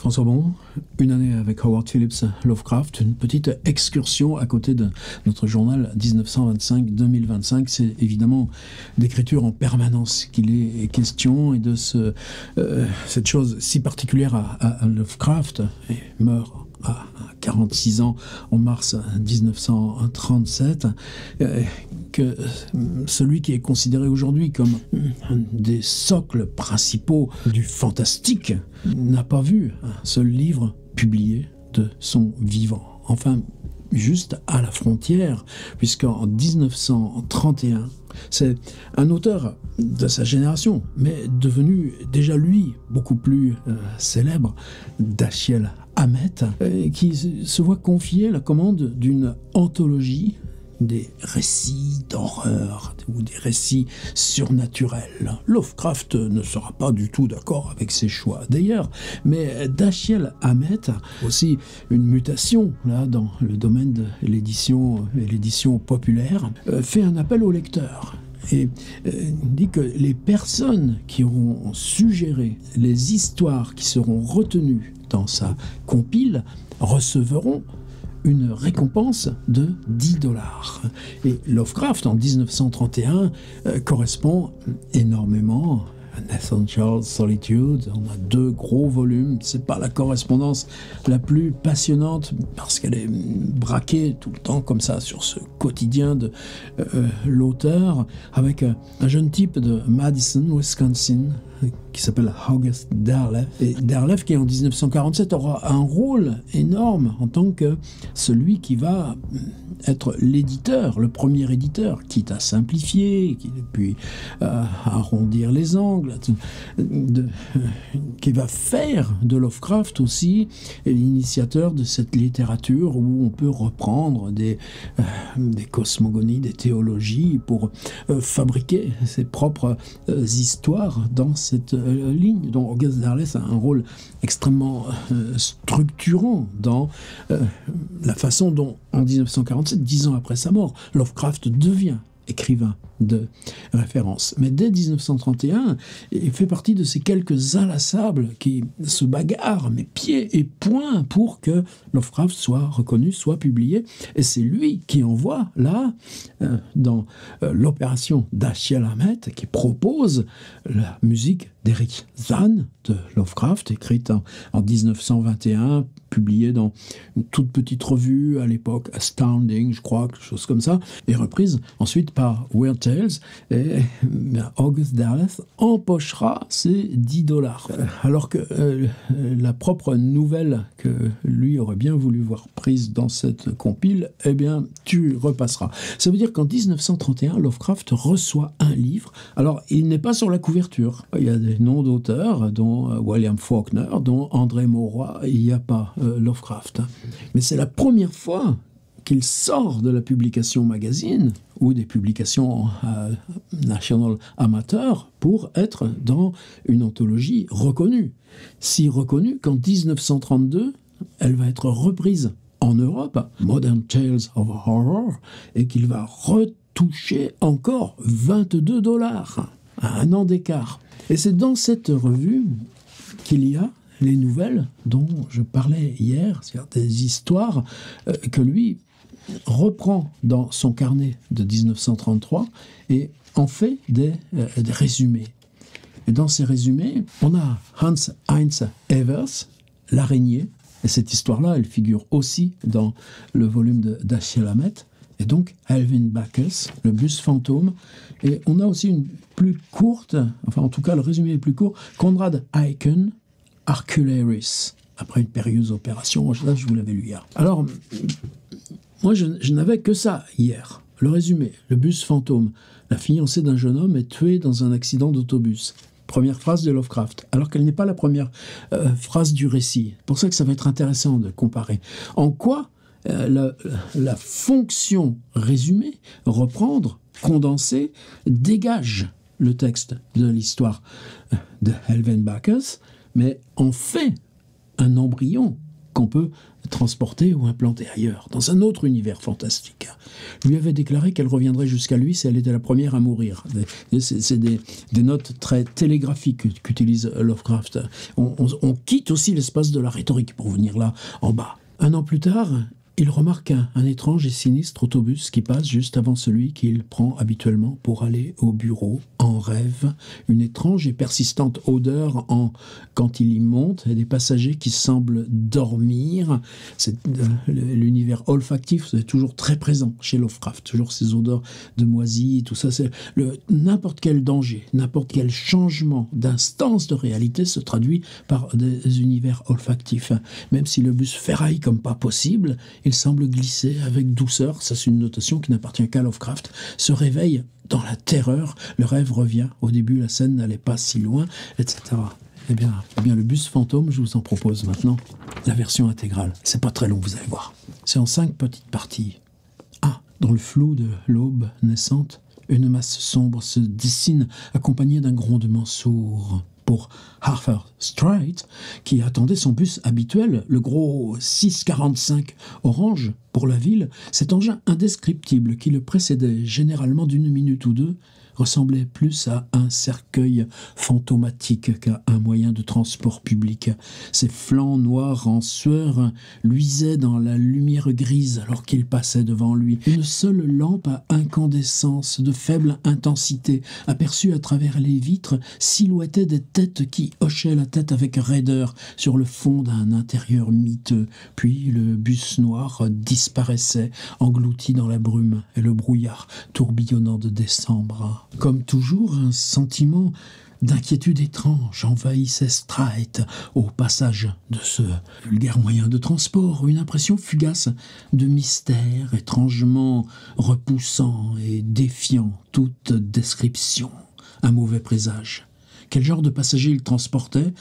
François Bon, une année avec Howard Phillips Lovecraft, une petite excursion à côté de notre journal 1925-2025. C'est évidemment d'écriture en permanence qu'il est question et de cette chose si particulière à Lovecraft. Et meurt à 46 ans en mars 1937, que celui qui est considéré aujourd'hui comme un des socles principaux du fantastique n'a pas vu un seul livre publié de son vivant. Enfin, juste à la frontière, puisqu'en 1931, c'est un auteur de sa génération, mais devenu déjà lui beaucoup plus célèbre, Dashiell Hammett, qui se voit confier la commande d'une anthologie des récits d'horreur ou des récits surnaturels. Lovecraft ne sera pas du tout d'accord avec ses choix d'ailleurs, mais Dashiell Hammett a aussi une mutation là dans le domaine de l'édition et l'édition populaire, fait un appel aux lecteurs. Et dit que les personnes qui auront suggéré les histoires qui seront retenues dans sa compile recevront une récompense de $10. Et Lovecraft, en 1931, correspond énormément à Nathan Charles Solitude. On a 2 gros volumes. C'est pas la correspondance la plus passionnante parce qu'elle est braquée tout le temps comme ça sur ce quotidien de l'auteur avec un jeune type de Madison, Wisconsin, qui s'appelle August Derleth. Et Derleth qui en 1947 aura un rôle énorme en tant que celui qui va être l'éditeur, le premier éditeur, quitte à simplifier, puis arrondir les angles, qui va faire de Lovecraft aussi l'initiateur de cette littérature où on peut reprendre des cosmogonies, des théologies pour fabriquer ses propres histoires dans cette ligne. Donc August Derleth a un rôle extrêmement structurant dans la façon dont, en 1947, 10 ans après sa mort, Lovecraft devient écrivain de référence. Mais dès 1931, il fait partie de ces quelques inlassables qui se bagarrent, mais pieds et poings, pour que Lovecraft soit reconnu, soit publié. Et c'est lui qui envoie, là, dans l'opération Dashiell Hammett, qui propose la musique d'Eric Zann de Lovecraft, écrite en 1921, publiée dans une toute petite revue à l'époque, Astounding, je crois, quelque chose comme ça, et reprise ensuite par Weird Tales, et August Derleth empochera ses $10. Alors que la propre nouvelle que lui aurait bien voulu voir prise dans cette compile, eh bien, tu repasseras. Ça veut dire qu'en 1931, Lovecraft reçoit un livre. Alors, il n'est pas sur la couverture. Il y a des noms d'auteurs, dont William Faulkner, dont André Mauroy. Il n'y a pas Lovecraft. Mais c'est la première fois qu'il sort de la publication magazine ou des publications National Amateur pour être dans une anthologie reconnue. Si reconnue qu'en 1932, elle va être reprise en Europe, Modern Tales of Horror, et qu'il va retoucher encore $22 à un an d'écart. Et c'est dans cette revue qu'il y a les nouvelles dont je parlais hier, c'est-à-dire des histoires que lui reprend dans son carnet de 1933 et en fait des résumés. Et dans ces résumés, on a Hans-Heinz Evers, l'araignée, et cette histoire-là, elle figure aussi dans le volume de Dashiell Hammett, et donc Alvin Bacchus, le bus fantôme, et on a aussi une plus courte, enfin en tout cas le résumé est plus court, Conrad Aiken, Arcularis, après une périlleuse opération, là je vous l'avais lu hier. Alors, moi je n'avais que ça hier, le résumé, le bus fantôme, la fiancée d'un jeune homme est tuée dans un accident d'autobus. Première phrase de Lovecraft, alors qu'elle n'est pas la première phrase du récit. C'est pour ça que ça va être intéressant de comparer. En quoi la fonction résumée, reprendre, condenser, dégage le texte de l'histoire de Alvin Bacchus, mais en fait un embryon qu'on peut transporter ou implanter ailleurs, dans un autre univers fantastique. Lui avait déclaré qu'elle reviendrait jusqu'à lui si elle était la première à mourir. C'est des notes très télégraphiques qu'utilise Lovecraft. On quitte aussi l'espace de la rhétorique pour venir là, en bas. Un an plus tard, il remarque un étrange et sinistre autobus qui passe juste avant celui qu'il prend habituellement pour aller au bureau. En rêve, une étrange et persistante odeur quand il y monte, et des passagers qui semblent dormir. L'univers olfactif, c'est toujours très présent chez Lovecraft, toujours ces odeurs de moisie, tout ça. N'importe quel danger, n'importe quel changement d'instance de réalité se traduit par des univers olfactifs. Même si le bus ferraille comme pas possible, il semble glisser avec douceur, ça c'est une notation qui n'appartient qu'à Lovecraft, se réveille dans la terreur, le rêve revient, au début la scène n'allait pas si loin, etc. Eh bien, le bus fantôme, je vous en propose maintenant la version intégrale. C'est pas très long, vous allez voir. C'est en 5 petites parties. Dans le flou de l'aube naissante, une masse sombre se dessine, accompagnée d'un grondement sourd. Pour Arthur Strite, qui attendait son bus habituel, le gros 645 orange pour la ville, cet engin indescriptible qui le précédait généralement d'une minute ou deux, ressemblait plus à un cercueil fantomatique qu'à un moyen de transport public. Ses flancs noirs en sueur luisaient dans la lumière grise alors qu'il passait devant lui. Une seule lampe à incandescence de faible intensité, aperçue à travers les vitres, silhouettait des têtes qui hochaient la tête avec raideur sur le fond d'un intérieur miteux. Puis le bus noir disparaissait, englouti dans la brume et le brouillard tourbillonnant de décembre. Comme toujours, un sentiment d'inquiétude étrange envahissait Strite au passage de ce vulgaire moyen de transport, une impression fugace de mystère étrangement repoussant et défiant toute description. Un mauvais présage. Quel genre de passager il transportait?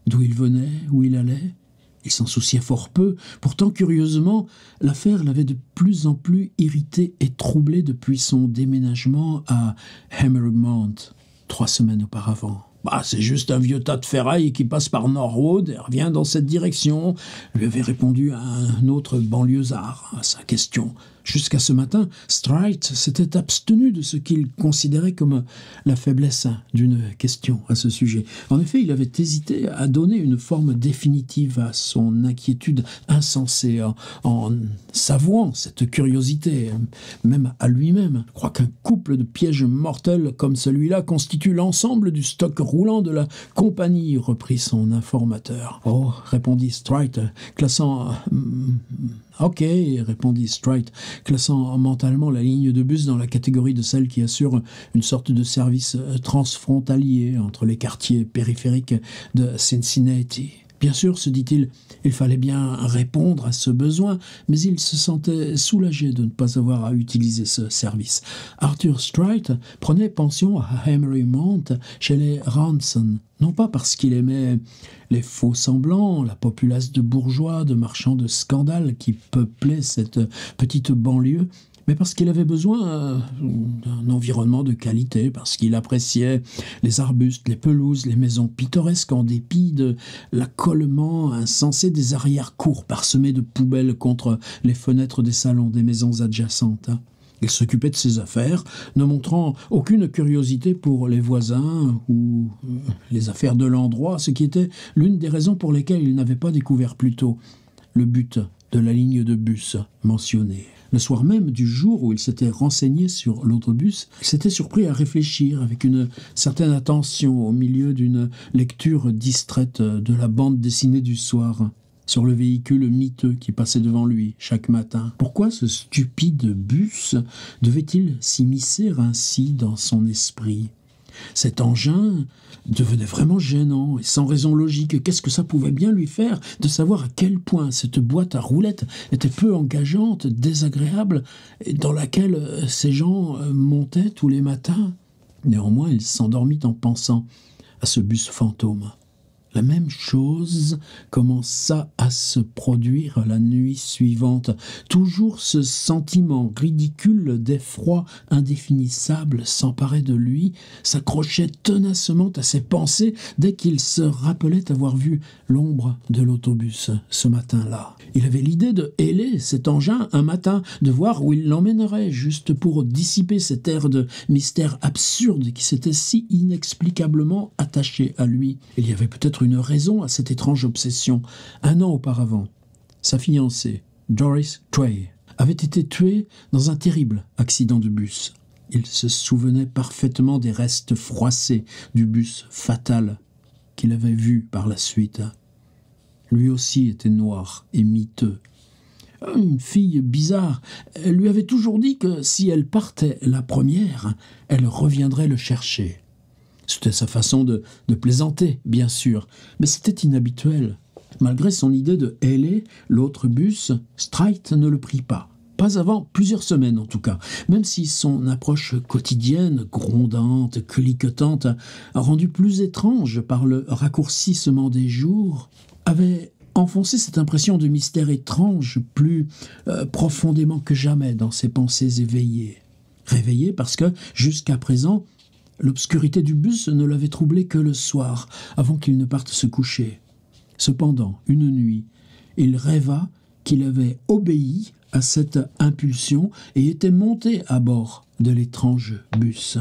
D'où il venait? Où il allait? Il s'en souciait fort peu. Pourtant, curieusement, l'affaire l'avait de plus en plus irrité et troublé depuis son déménagement à Hammermount, 3 semaines auparavant. C'est juste un vieux tas de ferraille qui passe par Norwood et revient dans cette direction, lui avait répondu un autre banlieusard à sa question. Jusqu'à ce matin, Strite s'était abstenu de ce qu'il considérait comme la faiblesse d'une question à ce sujet. En effet, il avait hésité à donner une forme définitive à son inquiétude insensée, en s'avouant cette curiosité, même à lui-même. Je crois qu'un couple de pièges mortels comme celui-là constitue l'ensemble du stock roulant de la compagnie, reprit son informateur. « Oh, répondit Strite, classant... Ok, répondit Strite, classant mentalement la ligne de bus dans la catégorie de celles qui assurent une sorte de service transfrontalier entre les quartiers périphériques de Cincinnati. Bien sûr, se dit-il, il fallait bien répondre à ce besoin, mais il se sentait soulagé de ne pas avoir à utiliser ce service. Arthur Strite prenait pension à Hammermount chez les Ranson, non pas parce qu'il aimait les faux-semblants, la populace de bourgeois, de marchands de scandale qui peuplaient cette petite banlieue, mais parce qu'il avait besoin d'un environnement de qualité, parce qu'il appréciait les arbustes, les pelouses, les maisons pittoresques en dépit de l'accolement insensé des arrière-cours parsemés de poubelles contre les fenêtres des salons des maisons adjacentes. Il s'occupait de ses affaires, ne montrant aucune curiosité pour les voisins ou les affaires de l'endroit, ce qui était l'une des raisons pour lesquelles il n'avait pas découvert plus tôt le but de la ligne de bus mentionnée. Le soir même du jour où il s'était renseigné sur l'autobus, il s'était surpris à réfléchir avec une certaine attention au milieu d'une lecture distraite de la bande dessinée du soir sur le véhicule miteux qui passait devant lui chaque matin. Pourquoi ce stupide bus devait-il s'immiscer ainsi dans son esprit ? Cet engin devenait vraiment gênant et sans raison logique. Qu'est-ce que ça pouvait bien lui faire de savoir à quel point cette boîte à roulettes était peu engageante, désagréable, et dans laquelle ces gens montaient tous les matins ? Néanmoins, il s'endormit en pensant à ce bus fantôme. La même chose commença à se produire la nuit suivante. Toujours ce sentiment ridicule d'effroi indéfinissable s'emparait de lui, s'accrochait tenacement à ses pensées dès qu'il se rappelait avoir vu l'ombre de l'autobus ce matin-là. Il avait l'idée de héler cet engin un matin, de voir où il l'emmènerait, juste pour dissiper cet air de mystère absurde qui s'était si inexplicablement attaché à lui. Il y avait peut-être une raison à cette étrange obsession. 1 an auparavant, sa fiancée, Doris Tray, avait été tuée dans un terrible accident de bus. Il se souvenait parfaitement des restes froissés du bus fatal qu'il avait vu par la suite. Lui aussi était noir et miteux. Une fille bizarre. Elle lui avait toujours dit que si elle partait la première, elle reviendrait le chercher. C'était sa façon de plaisanter, bien sûr, mais c'était inhabituel. Malgré son idée de héler l'autre bus, Streit ne le prit pas. Pas avant plusieurs semaines en tout cas, même si son approche quotidienne, grondante, cliquetante, rendue plus étrange par le raccourcissement des jours, avait enfoncé cette impression de mystère étrange plus profondément que jamais dans ses pensées éveillées. Réveillées parce que, jusqu'à présent, l'obscurité du bus ne l'avait troublé que le soir, avant qu'il ne parte se coucher. Cependant, une nuit, il rêva qu'il avait obéi à cette impulsion et était monté à bord de l'étrange bus.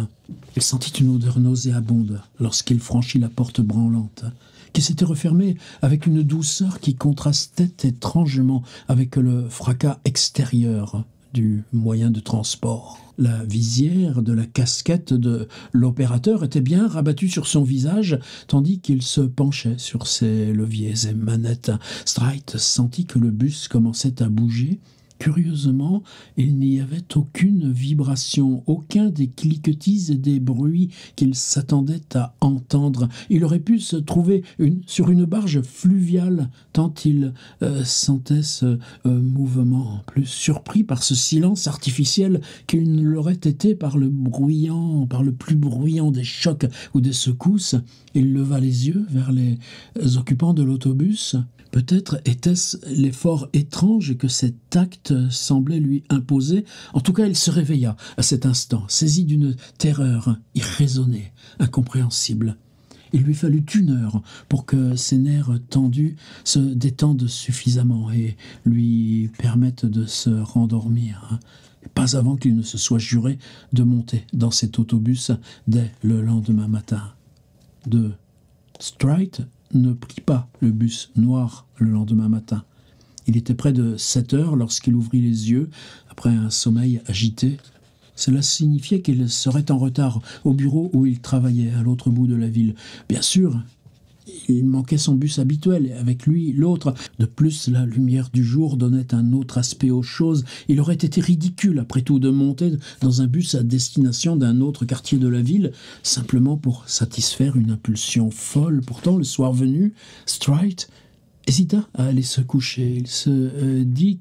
Il sentit une odeur nauséabonde lorsqu'il franchit la porte branlante, qui s'était refermée avec une douceur qui contrastait étrangement avec le fracas extérieur du moyen de transport. La visière de la casquette de l'opérateur était bien rabattue sur son visage, tandis qu'il se penchait sur ses leviers et manettes. Streit sentit que le bus commençait à bouger. Curieusement, il n'y avait aucune vibration, aucun des cliquetis et des bruits qu'il s'attendait à entendre. Il aurait pu se trouver sur une barge fluviale, tant il sentait ce mouvement, plus surpris par ce silence artificiel qu'il ne l'aurait été par le plus bruyant des chocs ou des secousses. Il leva les yeux vers les occupants de l'autobus. Peut-être était-ce l'effort étrange que cet acte semblait lui imposer. En tout cas, il se réveilla à cet instant, saisi d'une terreur irraisonnée, incompréhensible. Il lui fallut 1 heure pour que ses nerfs tendus se détendent suffisamment et lui permettent de se rendormir. Pas avant qu'il ne se soit juré de monter dans cet autobus dès le lendemain matin. De Streit ne prit pas le bus noir le lendemain matin. Il était près de 7 heures lorsqu'il ouvrit les yeux, après un sommeil agité. Cela signifiait qu'il serait en retard au bureau où il travaillait, à l'autre bout de la ville. Bien sûr, il manquait son bus habituel, et avec lui l'autre. De plus, la lumière du jour donnait un autre aspect aux choses. Il aurait été ridicule, après tout, de monter dans un bus à destination d'un autre quartier de la ville, simplement pour satisfaire une impulsion folle. Pourtant, le soir venu, Streit hésita à aller se coucher. Il se dit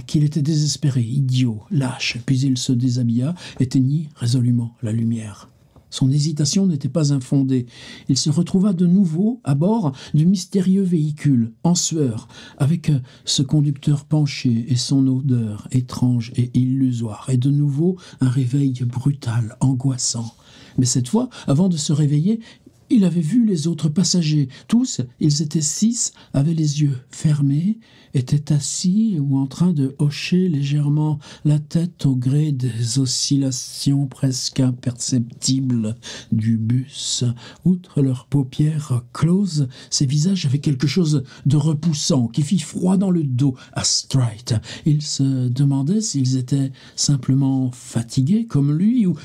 qu'il était désespéré, idiot, lâche. Puis il se déshabilla, éteignit résolument la lumière. Son hésitation n'était pas infondée. Il se retrouva de nouveau à bord du mystérieux véhicule, en sueur, avec ce conducteur penché et son odeur étrange et illusoire. Et de nouveau un réveil brutal, angoissant. Mais cette fois, avant de se réveiller, il avait vu les autres passagers. Tous, ils étaient 6, avaient les yeux fermés, étaient assis ou en train de hocher légèrement la tête au gré des oscillations presque imperceptibles du bus. Outre leurs paupières closes, ces visages avaient quelque chose de repoussant qui fit froid dans le dos à Streit. Il se demandait s'ils étaient simplement fatigués comme lui ou...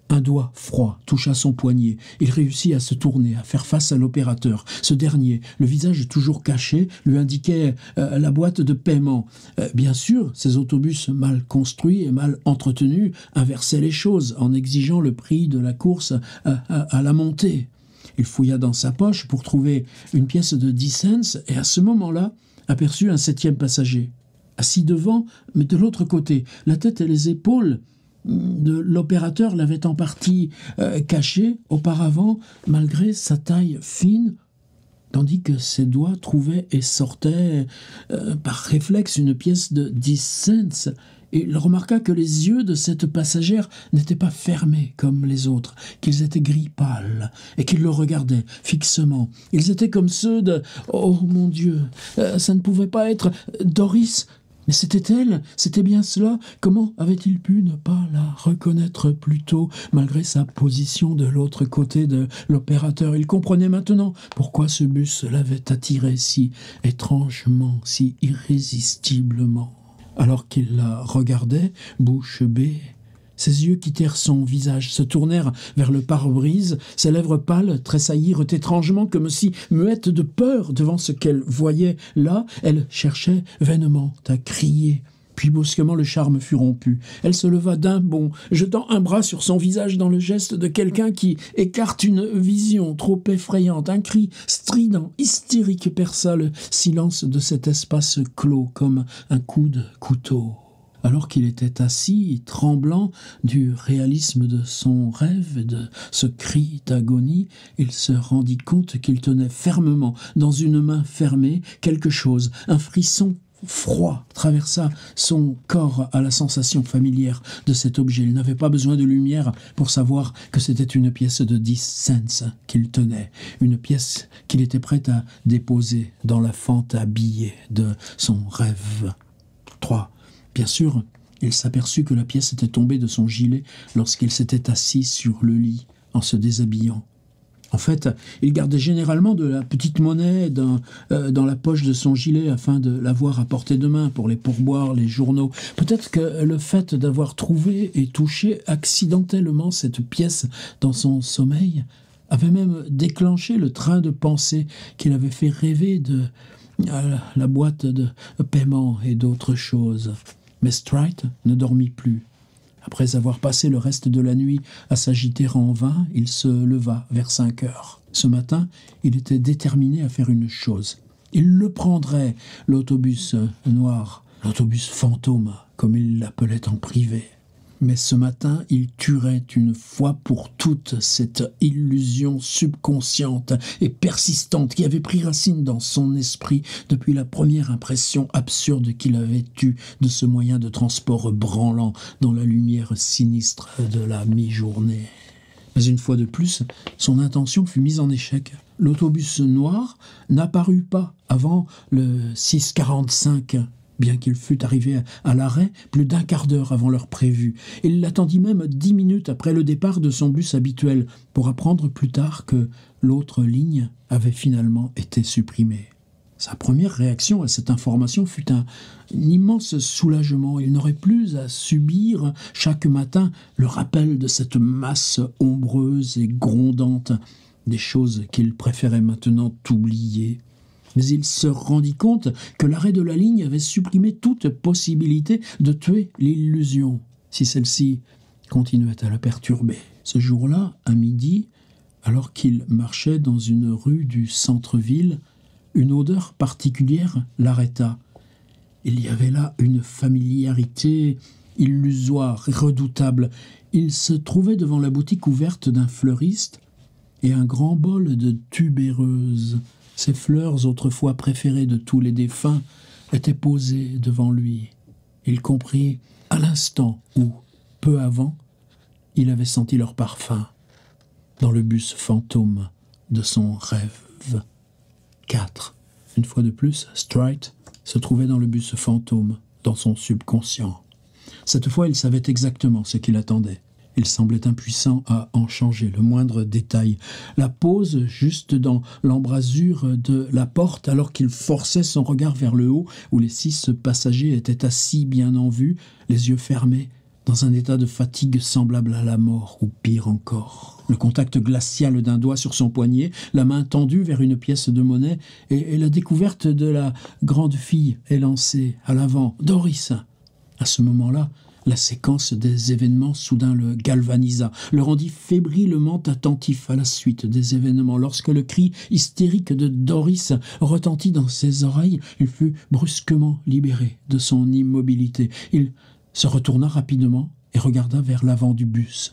Un doigt froid toucha son poignet. Il réussit à se tourner, à faire face à l'opérateur. Ce dernier, le visage toujours caché, lui indiquait la boîte de paiement. Bien sûr, ces autobus mal construits et mal entretenus inversaient les choses en exigeant le prix de la course à la montée. Il fouilla dans sa poche pour trouver une pièce de 10 cents et à ce moment-là aperçut un 7e passager. Assis devant, mais de l'autre côté, la tête et les épaules de l'opérateur l'avait en partie caché auparavant, malgré sa taille fine. tandis que ses doigts trouvaient et sortaient par réflexe une pièce de 10 cents. Et il remarqua que les yeux de cette passagère n'étaient pas fermés comme les autres, qu'ils étaient gris pâle, et qu'ils le regardaient fixement. Ils étaient comme ceux de « Oh mon Dieu, ça ne pouvait pas être Doris !» Mais c'était elle, c'était bien cela. Comment avait-il pu ne pas la reconnaître plus tôt, malgré sa position de l'autre côté de l'opérateur? Il comprenait maintenant pourquoi ce bus l'avait attiré si étrangement, si irrésistiblement. Alors qu'il la regardait, bouche bée, ses yeux quittèrent son visage, se tournèrent vers le pare-brise, ses lèvres pâles tressaillirent étrangement comme si, muettes de peur devant ce qu'elle voyait là, elle cherchait vainement à crier. Puis brusquement le charme fut rompu. Elle se leva d'un bond, jetant un bras sur son visage dans le geste de quelqu'un qui écarte une vision trop effrayante. Un cri strident, hystérique perça le silence de cet espace clos comme un coup de couteau. Alors qu'il était assis, tremblant du réalisme de son rêve et de ce cri d'agonie, il se rendit compte qu'il tenait fermement dans une main fermée quelque chose, un frisson froid traversa son corps à la sensation familière de cet objet. Il n'avait pas besoin de lumière pour savoir que c'était une pièce de 10 cents qu'il tenait, une pièce qu'il était prêt à déposer dans la fente habillée de son rêve. 3. Bien sûr, il s'aperçut que la pièce était tombée de son gilet lorsqu'il s'était assis sur le lit en se déshabillant. En fait, il gardait généralement de la petite monnaie dans la poche de son gilet afin de l'avoir à portée de main pour les pourboires, les journaux. Peut-être que le fait d'avoir trouvé et touché accidentellement cette pièce dans son sommeil avait même déclenché le train de pensée qu'il avait fait rêver de la boîte de paiement et d'autres choses. Mais Strite ne dormit plus. Après avoir passé le reste de la nuit à s'agiter en vain, il se leva vers 5 heures. Ce matin, il était déterminé à faire une chose. Il le prendrait, l'autobus noir, l'autobus fantôme, comme il l'appelait en privé. Mais ce matin, il tuerait une fois pour toutes cette illusion subconsciente et persistante qui avait pris racine dans son esprit depuis la première impression absurde qu'il avait eue de ce moyen de transport branlant dans la lumière sinistre de la mi-journée. Mais une fois de plus, son intention fut mise en échec. L'autobus noir n'apparut pas avant le 6h45. Bien qu'il fût arrivé à l'arrêt plus d'un quart d'heure avant l'heure prévue. Il l'attendit même 10 minutes après le départ de son bus habituel pour apprendre plus tard que l'autre ligne avait finalement été supprimée. Sa première réaction à cette information fut un immense soulagement. Il n'aurait plus à subir chaque matin le rappel de cette masse ombreuse et grondante, des choses qu'il préférait maintenant oublier. Mais il se rendit compte que l'arrêt de la ligne avait supprimé toute possibilité de tuer l'illusion, si celle-ci continuait à le perturber. Ce jour-là, à midi, alors qu'il marchait dans une rue du centre-ville, une odeur particulière l'arrêta. Il y avait là une familiarité illusoire et redoutable. Il se trouvait devant la boutique ouverte d'un fleuriste et un grand bol de tubéreuses. Ces fleurs, autrefois préférées de tous les défunts, étaient posées devant lui. Il comprit à l'instant où, peu avant, il avait senti leur parfum dans le bus fantôme de son rêve. 4. Une fois de plus, Strite se trouvait dans le bus fantôme, dans son subconscient. Cette fois, il savait exactement ce qu'il attendait. Il semblait impuissant à en changer le moindre détail. La pose juste dans l'embrasure de la porte, alors qu'il forçait son regard vers le haut, où les 6 passagers étaient assis bien en vue, les yeux fermés, dans un état de fatigue semblable à la mort, ou pire encore. Le contact glacial d'un doigt sur son poignet, la main tendue vers une pièce de monnaie, et la découverte de la grande fille élancée à l'avant, Doris. À ce moment-là, la séquence des événements soudain le galvanisa, le rendit fébrilement attentif à la suite des événements. Lorsque le cri hystérique de Doris retentit dans ses oreilles, il fut brusquement libéré de son immobilité. Il se retourna rapidement et regarda vers l'avant du bus.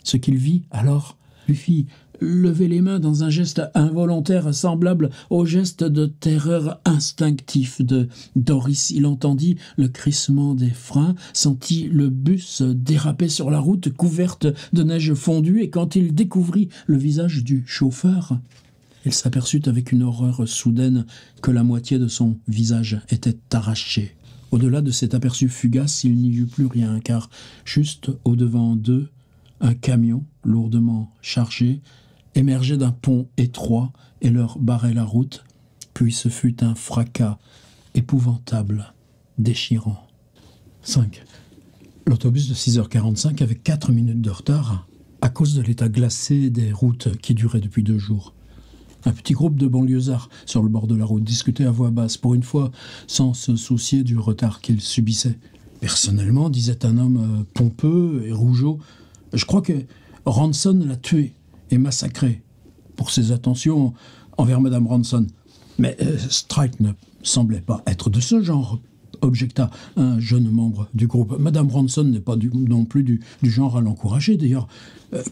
Ce qu'il vit alors lui fit lever les mains dans un geste involontaire semblable au geste de terreur instinctif de Doris. Il entendit le crissement des freins, sentit le bus déraper sur la route couverte de neige fondue, et quand il découvrit le visage du chauffeur, il s'aperçut avec une horreur soudaine que la moitié de son visage était arrachée. Au-delà de cet aperçu fugace, il n'y eut plus rien, car juste au-devant d'eux, un camion lourdement chargé émergeait d'un pont étroit et leur barrait la route, puis ce fut un fracas épouvantable, déchirant. 5. L'autobus de 6h45 avait 4 minutes de retard à cause de l'état glacé des routes qui durait depuis 2 jours. Un petit groupe de banlieusards sur le bord de la route discutait à voix basse, pour une fois sans se soucier du retard qu'ils subissaient. Personnellement, disait un homme pompeux et rougeau, je crois que Ranson l'a tué et massacré pour ses attentions envers Madame Ranson. Mais Strike ne semblait pas être de ce genre, objecta un jeune membre du groupe. Madame Ranson n'est pas non plus du genre à l'encourager. D'ailleurs,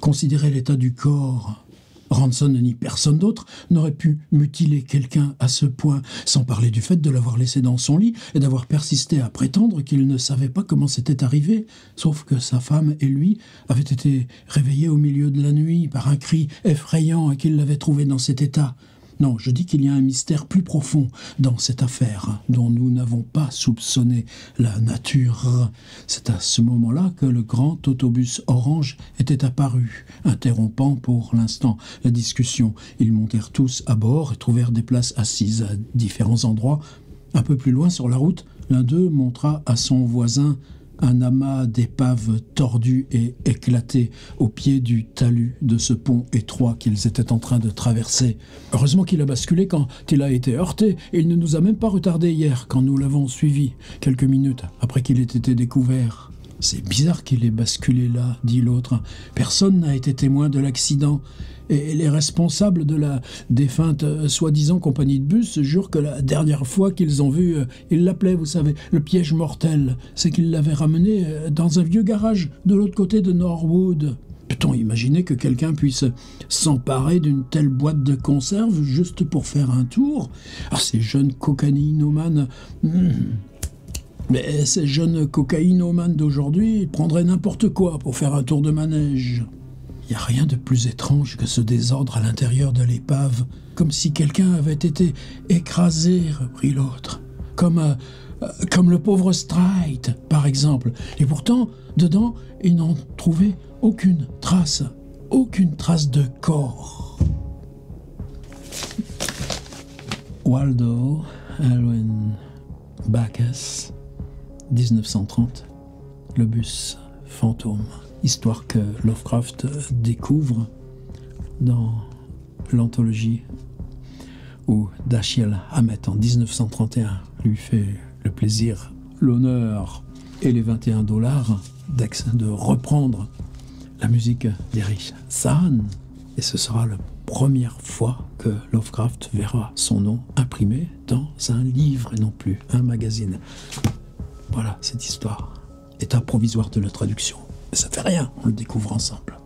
considérez l'état du corps. Ranson ni personne d'autre n'aurait pu mutiler quelqu'un à ce point, sans parler du fait de l'avoir laissé dans son lit et d'avoir persisté à prétendre qu'il ne savait pas comment c'était arrivé, sauf que sa femme et lui avaient été réveillés au milieu de la nuit par un cri effrayant et qu'il l'avait trouvé dans cet état. Non, je dis qu'il y a un mystère plus profond dans cette affaire, dont nous n'avons pas soupçonné la nature. C'est à ce moment-là que le grand autobus orange était apparu, interrompant pour l'instant la discussion. Ils montèrent tous à bord et trouvèrent des places assises à différents endroits. Un peu plus loin sur la route, l'un d'eux montra à son voisin un amas d'épaves tordues et éclatées au pied du talus de ce pont étroit qu'ils étaient en train de traverser. Heureusement qu'il a basculé quand il a été heurté, et il ne nous a même pas retardé hier quand nous l'avons suivi, quelques minutes après qu'il ait été découvert. C'est bizarre qu'il ait basculé là, dit l'autre. Personne n'a été témoin de l'accident. Et les responsables de la défunte soi-disant compagnie de bus jurent que la dernière fois qu'ils ont vu, ils l'appelaient, vous savez, le piège mortel. C'est qu'ils l'avaient ramené dans un vieux garage de l'autre côté de Norwood. Peut-on imaginer que quelqu'un puisse s'emparer d'une telle boîte de conserve juste pour faire un tour? Ces jeunes cocaïnomanes... Mais ces jeunes cocaïnomanes d'aujourd'hui prendraient n'importe quoi pour faire un tour de manège. Il n'y a rien de plus étrange que ce désordre à l'intérieur de l'épave, comme si quelqu'un avait été écrasé, reprit l'autre. Comme le pauvre Stride, par exemple. Et pourtant, dedans, ils n'ont trouvé aucune trace de corps. Waldo Alwyn Backus, 1930, le bus fantôme. Histoire que Lovecraft découvre dans l'anthologie où Dashiell Hammett, en 1931, lui fait le plaisir, l'honneur et les $21 de reprendre la musique d'Erich Zahn. Et ce sera la première fois que Lovecraft verra son nom imprimé dans un livre et non plus un magazine. Voilà, cette histoire. État provisoire de la traduction. Mais ça fait rien, on le découvre ensemble.